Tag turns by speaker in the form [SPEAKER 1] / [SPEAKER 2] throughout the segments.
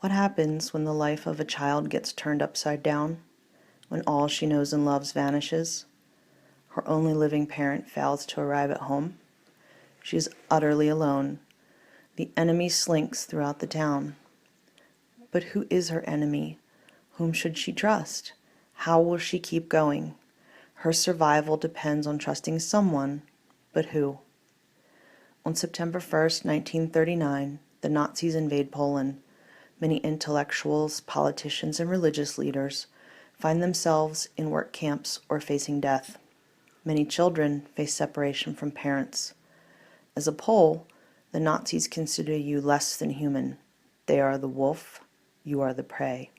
[SPEAKER 1] What happens when the life of a child gets turned upside down, when all she knows and loves vanishes? Her only living parent fails to arrive at home. She is utterly alone. The enemy slinks throughout the town. But who is her enemy? Whom should she trust? How will she keep going? Her survival depends on trusting someone, but who? On September 1st, 1939, the Nazis invade Poland. Many intellectuals, politicians, and religious leaders find themselves in work camps or facing death. Many children face separation from parents. As a Pole, the Nazis consider you less than human. They are the wolf, you are the prey.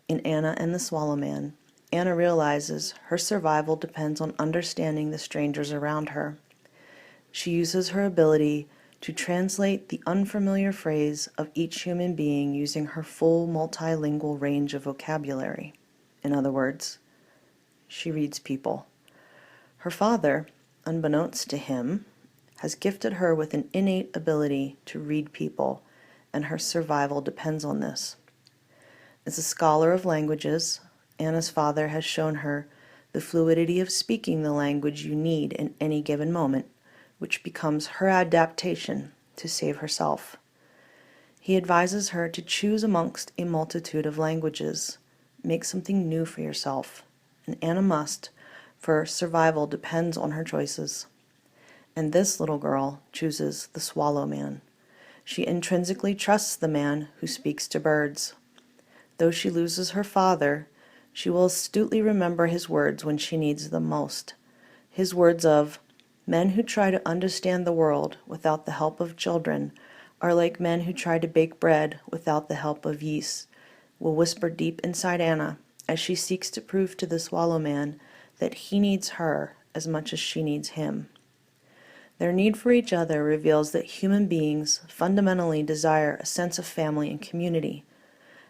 [SPEAKER 1] In Anna and the Swallow Man, Anna realizes her survival depends on understanding the strangers around her. She uses her ability to translate the unfamiliar phrase of each human being using her full multilingual range of vocabulary. In other words, she reads people. Her father, unbeknownst to him, has gifted her with an innate ability to read people, and her survival depends on this. As a scholar of languages, Anna's father has shown her the fluidity of speaking the language you need in any given moment, which becomes her adaptation to save herself. He advises her to choose amongst a multitude of languages, make something new for yourself, and Anna must, for survival depends on her choices. And this little girl chooses the Swallow Man. She intrinsically trusts the man who speaks to birds. Though she loses her father, she will astutely remember his words when she needs them most. His words of, "Men who try to understand the world without the help of children are like men who try to bake bread without the help of yeast," will whisper deep inside Anna as she seeks to prove to the Swallow Man that he needs her as much as she needs him. Their need for each other reveals that human beings fundamentally desire a sense of family and community.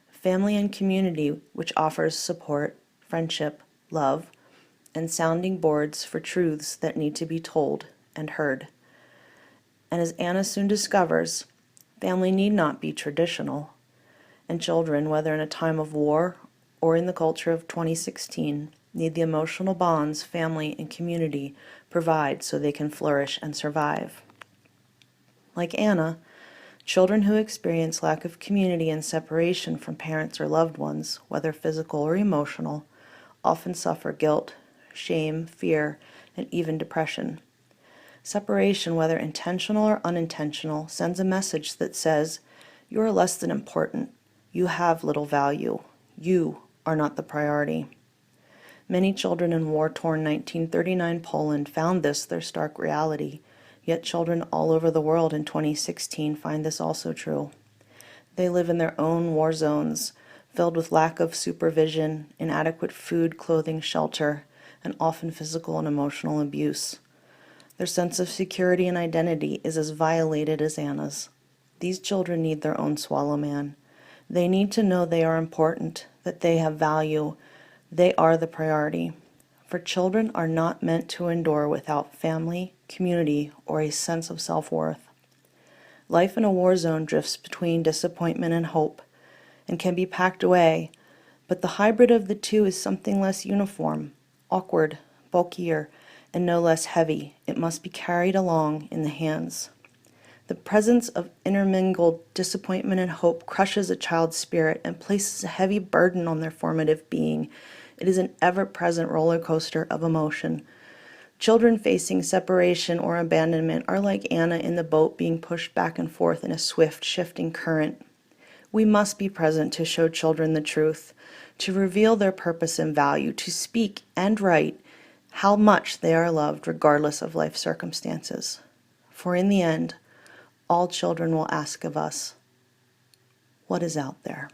[SPEAKER 1] Family and community which offers support, friendship, love, and sounding boards for truths that need to be told and heard. And as Anna soon discovers, family need not be traditional, and children, whether in a time of war or in the culture of 2016, need the emotional bonds family and community provide so they can flourish and survive. Like Anna, children who experience lack of community and separation from parents or loved ones, whether physical or emotional, often suffer guilt, shame, fear, and even depression. Separation, whether intentional or unintentional, sends a message that says, "You are less than important. You have little value. You are not the priority." Many children in war-torn 1939 Poland found this their stark reality, yet children all over the world in 2016 find this also true. They live in their own war zones, filled with lack of supervision, inadequate food, clothing, shelter, and often physical and emotional abuse. Their sense of security and identity is as violated as Anna's. These children need their own Swallow Man. They need to know they are important, that they have value. They are the priority. For children are not meant to endure without family, community, or a sense of self-worth. Life in a war zone drifts between disappointment and hope, and can be packed away, but the hybrid of the two is something less uniform, awkward, bulkier, and no less heavy. It must be carried along in the hands. The presence of intermingled disappointment and hope crushes a child's spirit and places a heavy burden on their formative being. It is an ever-present roller coaster of emotion. Children facing separation or abandonment are like Anna in the boat being pushed back and forth in a swift, shifting current. We must be present to show children the truth, to reveal their purpose and value, to speak and write how much they are loved regardless of life circumstances. For in the end, all children will ask of us, what is out there?